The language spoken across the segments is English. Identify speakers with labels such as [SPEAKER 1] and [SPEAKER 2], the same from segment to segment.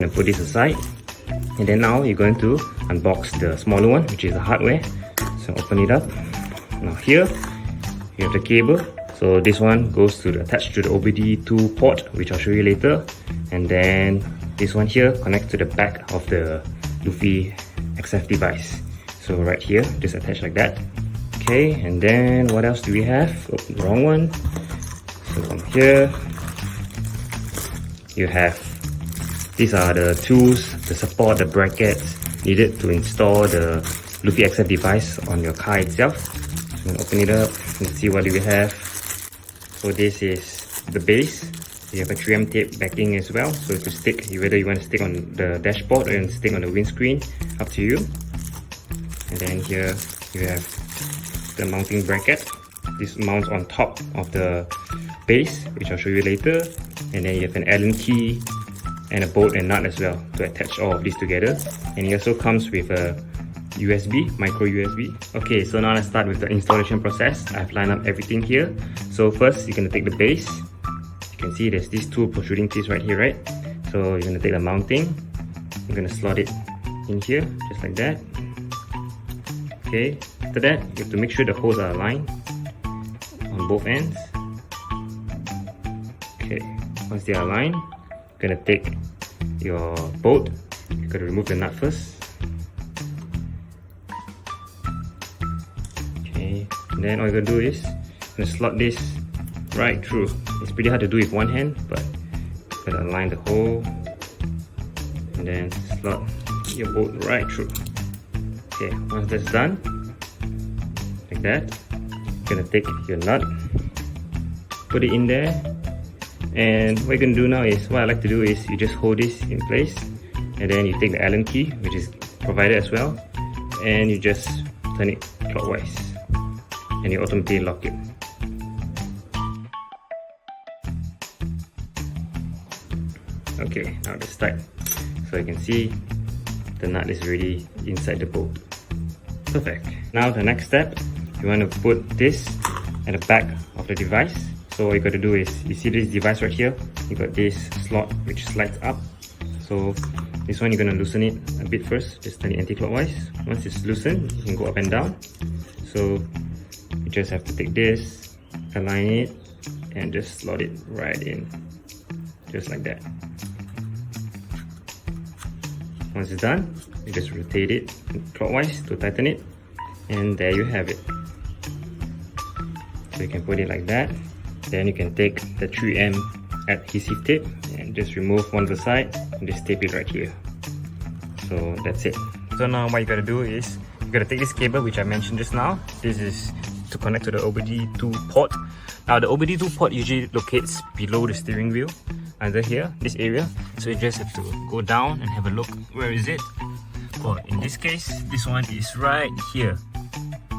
[SPEAKER 1] And put this aside, and then now you're going to unbox the smaller one, which is the hardware. So open it up. Now here you have the cable. So this one goes to attached to the OBD2 port, which I'll show you later. And then this one here connects to the back of the Lufi-xf device. So right here, just attach like that. Okay, and then what else do we have? Oh, the wrong one. So from here you have, these are the tools, the support, the brackets needed to install the Lufi-xf device on your car itself. So open it up and see what do we have. So this is the base. You have a 3M tape backing as well, so to stick, whether you want to stick on the dashboard or you want to stick on the windscreen, up to you. And then here you have the mounting bracket. This mounts on top of the base, which I'll show you later. And then you have an Allen key and a bolt and nut as well to attach all of these together. And it also comes with a USB, micro USB. Okay, so now let's start with the installation process. I've lined up everything here. So first, you're gonna take the base. You can see there's these two protruding teeth right here, right? So you're gonna take the mounting. You're gonna slot it in here, just like that. Okay, after that, you have to make sure the holes are aligned on both ends. Okay, once they are aligned, you're gonna take your bolt. You're gonna remove the nut first. Okay, and then all you're gonna do is you're gonna slot this right through. It's pretty hard to do with one hand, but you're gonna align the hole and then slot your bolt right through. Okay, once that's done, like that, you're gonna take your nut, put it in there. And what you're going to do now is, what I like to do is you just hold this in place, and then you take the Allen key, which is provided as well, and you just turn it clockwise and you automatically lock it. Okay, now it's tight. So you can see the nut is already inside the bolt. Perfect. Now the next step, you want to put this at the back of the device. So what you got to do is, you see this device right here, you got this slot which slides up. So this one you're going to loosen it a bit first, just turn it anti-clockwise. Once it's loosened, you can go up and down. So you just have to take this, align it, and just slot it right in, just like that. Once it's done, you just rotate it clockwise to tighten it, and there you have it. So you can put it like that. Then you can take the 3M adhesive tape and just remove one of the side and just tape it right here. So that's it. So now what you gotta do is, you gotta take this cable which I mentioned just now. This is to connect to the OBD2 port. Now the OBD2 port usually locates below the steering wheel, under here, this area. So you just have to go down and have a look, where is it? Well, in this case, this one is right here.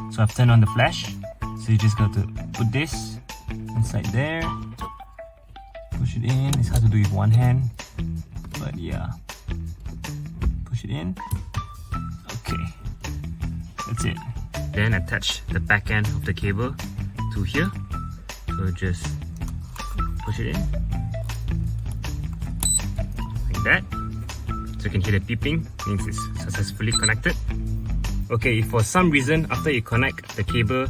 [SPEAKER 1] So I've turned on the flash. So you just got to put this inside there, push it in. It's hard to do with one hand, but yeah, push it in. Okay, that's it. Then attach the back end of the cable to here. So just push it in like that. So you can hear the beeping, means it's successfully connected. Okay, if for some reason after you connect the cable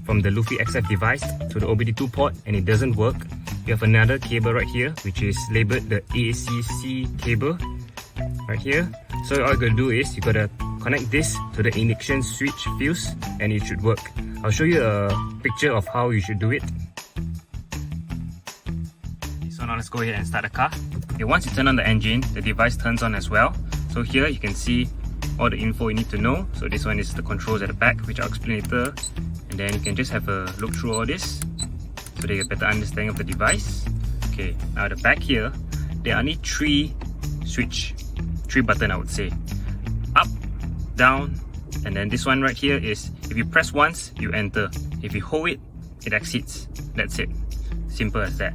[SPEAKER 1] from the Lufi-xf device to the OBD2 port and it doesn't work, you have another cable right here which is labeled the ACC cable right here. So all you're gonna do is you gotta connect this to the ignition switch fuse and it should work. I'll show you a picture of how you should do it. So now let's go ahead and start the car. Okay, once you turn on the engine, the device turns on as well. So here you can see all the info you need to know. So this one is the controls at the back, which I'll explain later. And then you can just have a look through all this so that you get a better understanding of the device. Okay, now at the back here, there are only three buttons I would say. Up, down, and then this one right here is, if you press once, you enter. If you hold it, it exits. That's it. Simple as that.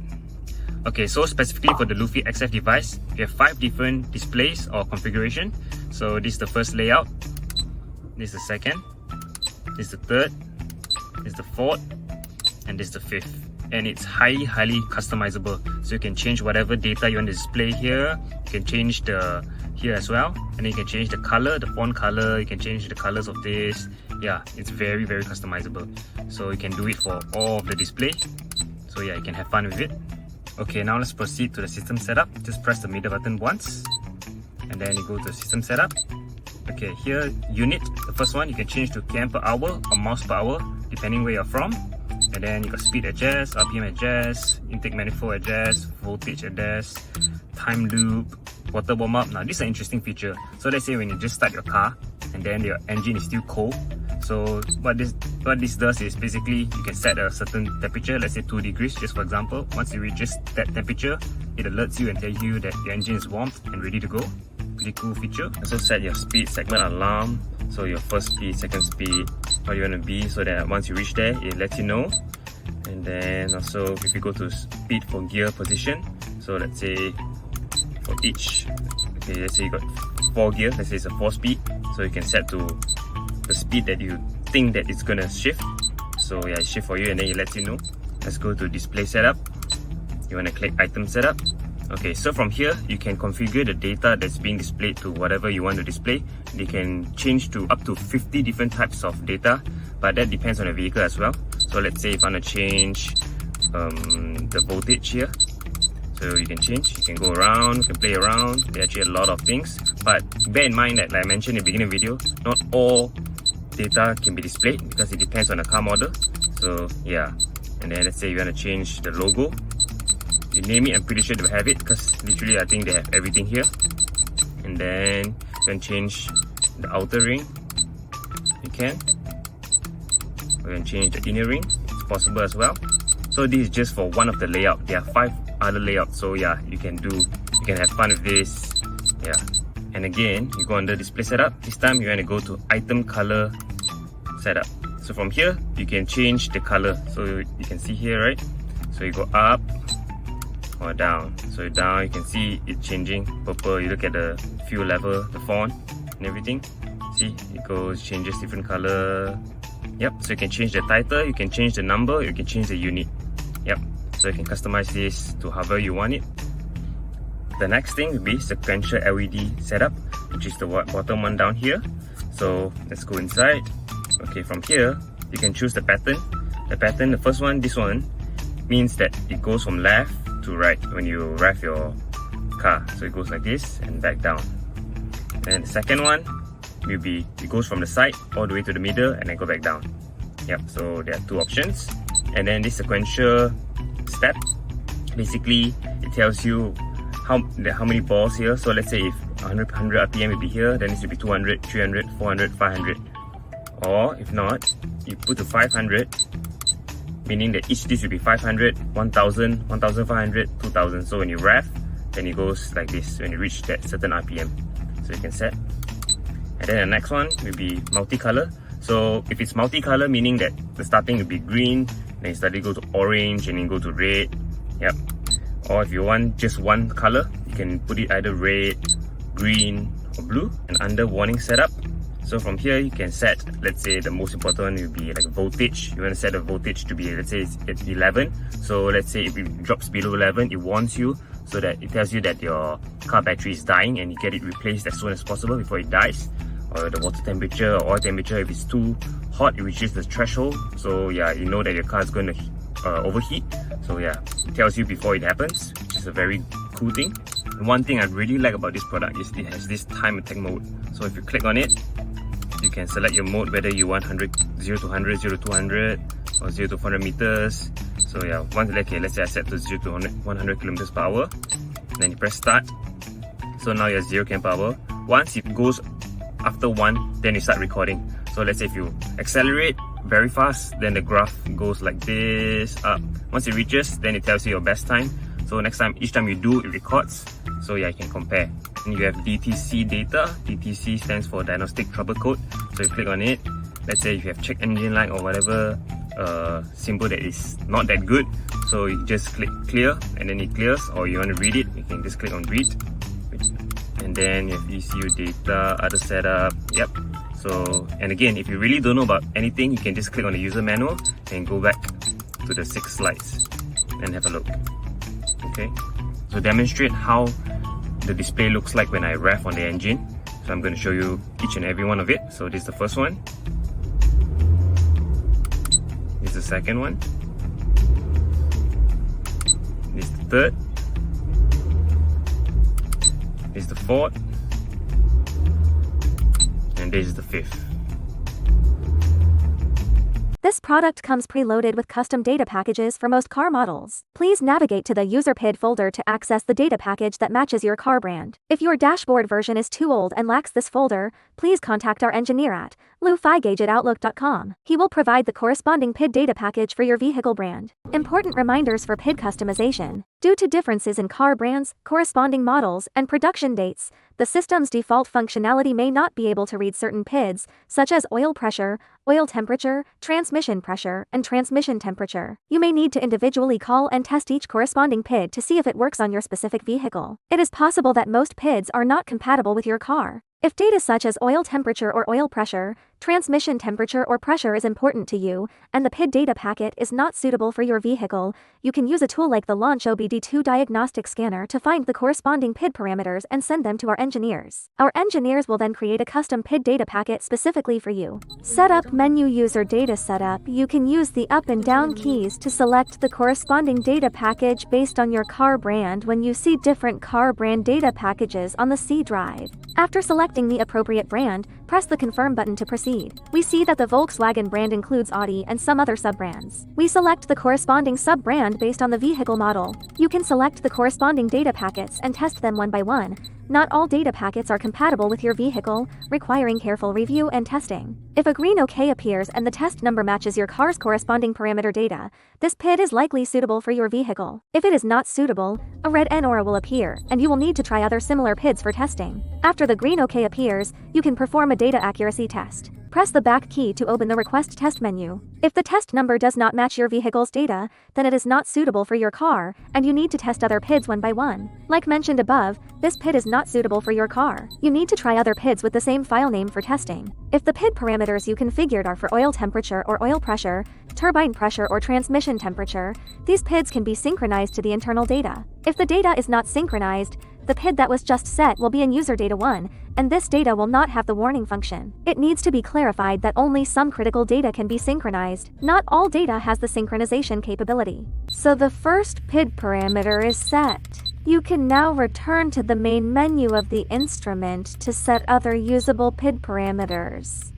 [SPEAKER 1] Okay, so specifically for the Lufi-xf device, you have 5 different displays or configuration. So this is the first layout, this is the second, this is the third, this is the fourth, and this is the fifth. and it's highly customizable. So you can change whatever data you want to display here. You can change the here as well, and then you can change the color, the font color. You can change the colors of this. Yeah, it's very customizable. So you can do it for all of the display. So yeah, you can have fun with it. Okay, now let's proceed to the system setup. Just press the middle button once, and then you go to system setup. Okay, here unit, the first one you can change to km per hour or miles per hour depending where you're from. And then you got speed adjust, RPM adjust, intake manifold adjust, voltage adjust, time loop, water warm up. Now this is an interesting feature. So let's say when you just start your car and then your engine is still cold. So what this does is basically you can set a certain temperature, let's say 2 degrees just for example. Once it reaches that temperature, it alerts you and tells you that your engine is warm and ready to go. Pretty cool feature. Also set your speed segment alarm. So your first speed, second speed, what you want to be, so that once you reach there, it lets you know. And then also if you go to speed for gear position, so let's say for each, okay, let's say you got 4 gear, let's say it's a 4 speed, so you can set to the speed that you think that it's gonna shift. So yeah, it shift for you and then it lets you know. Let's go to display setup. You want to click item setup. Okay, so from here you can configure the data that's being displayed to whatever you want to display. You can change to up to 50 different types of data, but that depends on the vehicle as well. So let's say if I want to change the voltage here, so you can change, you can go around, you can play around. There are actually a lot of things, but bear in mind that, like I mentioned in the beginning of the video, not all data can be displayed because it depends on the car model. So yeah, and then let's say you want to change the logo, you name it, I'm pretty sure they'll have it because literally I think they have everything here. And then you can change the outer ring, you can. You can change the inner ring, it's possible as well. So this is just for one of the layout. There are 5 other layouts, so yeah, you can have fun with this. Yeah, and again you go under display setup. This time you want to go to item color setup. So from here you can change the color, so you can see here, right? So you go up or down. So down you can see it changing purple. You look at the fuel level, the font and everything, see it goes, changes different color. Yep, so you can change the title, you can change the number, you can change the unit. Yep, so you can customize this to however you want it. The next thing will be sequential LED setup, which is the bottom one down here. So let's go inside. Okay, from here you can choose the pattern. The first one, this one, means that it goes from left to right when you rev your car. So it goes like this and back down. And the second one will be, it goes from the side all the way to the middle and then go back down. Yep, so there are 2 options. And then this sequential step, basically it tells you how many balls here. So let's say if 100 RPM will be here, then this will be 200, 300, 400, 500. Or if not, you put to 500, meaning that each disc will be 500, 1000, 1500, 2000. So when you rev, then it goes like this when you reach that certain RPM. So you can set. And then the next one will be multicolor. So if it's multicolor, meaning that the starting will be green, then you suddenly go to orange and then go to red. Yep. Or if you want just one color, you can put it either red, green or blue. And under warning setup, so from here you can set, let's say the most important one will be like voltage. You want to set the voltage to be, let's say it's at 11. So let's say if it drops below 11, it warns you, so that it tells you that your car battery is dying and you get it replaced as soon as possible before it dies. Or the water temperature or oil temperature, if it's too hot, it reaches the threshold. So yeah, you know that your car is going to overheat. So yeah, it tells you before it happens, which is a very cool thing. And one thing I really like about this product is it has this time attack mode. So if you click on it, you can select your mode, whether you want 0 to 100, 0 to 200 or 0 to 400 meters. So yeah, okay, let's say I set to 0 to 100 kilometers per hour. Then you press start. So now you're 0 km per hour. Once it goes after 1, then you start recording. So let's say if you accelerate very fast, then the graph goes like this up. Once it reaches, then it tells you your best time. So next time, each time you do, it records. So yeah, you can compare. And you have DTC data. DTC stands for diagnostic trouble code. So you click on it. Let's say if you have check engine light or whatever symbol that is not that good, so you just click clear and then it clears. Or you want to read it, you can just click on read. And then you have ECU data, other setup. Yep. So, and again, if you really don't know about anything, you can just click on the user manual and go back to the 6 slides. and have a look. Okay, so demonstrate how the display looks like when I rev on the engine. So I'm going to show you each and every one of it. So this is the first one. This is the second one. This is the third. This is the fourth. And this is the fifth.
[SPEAKER 2] This product comes preloaded with custom data packages for most car models. Please navigate to the user PID folder to access the data package that matches your car brand. If your dashboard version is too old and lacks this folder, please contact our engineer at Lufigauge@outlook.com. He will provide the corresponding PID data package for your vehicle brand. Important reminders for PID customization. Due to differences in car brands, corresponding models, and production dates, the system's default functionality may not be able to read certain PIDs, such as oil pressure, oil temperature, transmission pressure, and transmission temperature. You may need to individually call and test each corresponding PID to see if it works on your specific vehicle. It is possible that most PIDs are not compatible with your car. If data such as oil temperature or oil pressure, transmission temperature or pressure is important to you, and the PID data packet is not suitable for your vehicle, you can use a tool like the Launch OBD2 diagnostic scanner to find the corresponding PID parameters and send them to our engineers. Our engineers will then create a custom PID data packet specifically for you. Setup menu. User data setup. You can use the up and down keys to select the corresponding data package based on your car brand when you see different car brand data packages on the C drive. After selecting the appropriate brand, press the confirm button to proceed. We see that the Volkswagen brand includes Audi and some other sub-brands. We select the corresponding sub-brand based on the vehicle model. You can select the corresponding data packets and test them one by one. Not all data packets are compatible with your vehicle, requiring careful review and testing. If a green OK appears and the test number matches your car's corresponding parameter data, this PID is likely suitable for your vehicle. If it is not suitable, a red N aura will appear, and you will need to try other similar PIDs for testing. After the green OK appears, you can perform a data accuracy test. Press the back key to open the Request Test menu. If the test number does not match your vehicle's data, then it is not suitable for your car, and you need to test other PIDs one by one. Like mentioned above, this PID is not suitable for your car. You need to try other PIDs with the same file name for testing. If the PID parameters you configured are for oil temperature or oil pressure, turbine pressure or transmission temperature, these PIDs can be synchronized to the internal data. If the data is not synchronized, the PID that was just set will be in user data 1, and this data will not have the warning function. It needs to be clarified that only some critical data can be synchronized. Not all data has the synchronization capability. So the first PID parameter is set. You can now return to the main menu of the instrument to set other usable PID parameters.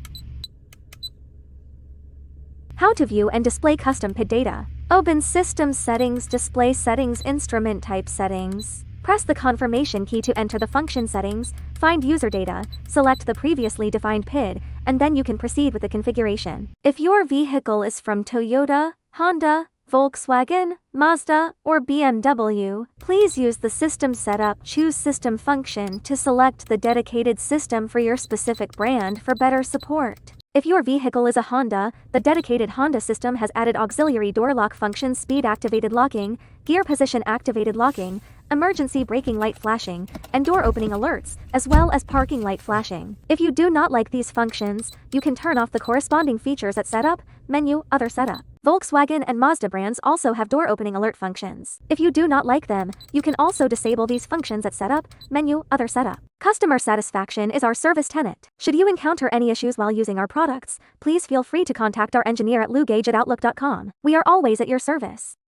[SPEAKER 2] How to view and display custom PID data. Open System Settings, Display Settings, Instrument Type Settings. Press the confirmation key to enter the function settings, find user data, select the previously defined PID, and then you can proceed with the configuration. If your vehicle is from Toyota, Honda, Volkswagen, Mazda, or BMW, please use the System Setup, choose System function to select the dedicated system for your specific brand for better support. If your vehicle is a Honda, the dedicated Honda system has added auxiliary door lock functions, speed activated locking, gear position activated locking, emergency braking light flashing, and door opening alerts, as well as parking light flashing. If you do not like these functions, you can turn off the corresponding features at Setup, Menu, Other Setup. Volkswagen and Mazda brands also have door opening alert functions. If you do not like them, you can also disable these functions at Setup, Menu, Other Setup. Customer satisfaction is our service tenet. Should you encounter any issues while using our products, please feel free to contact our engineer at Lufigauge@outlook.com. We are always at your service.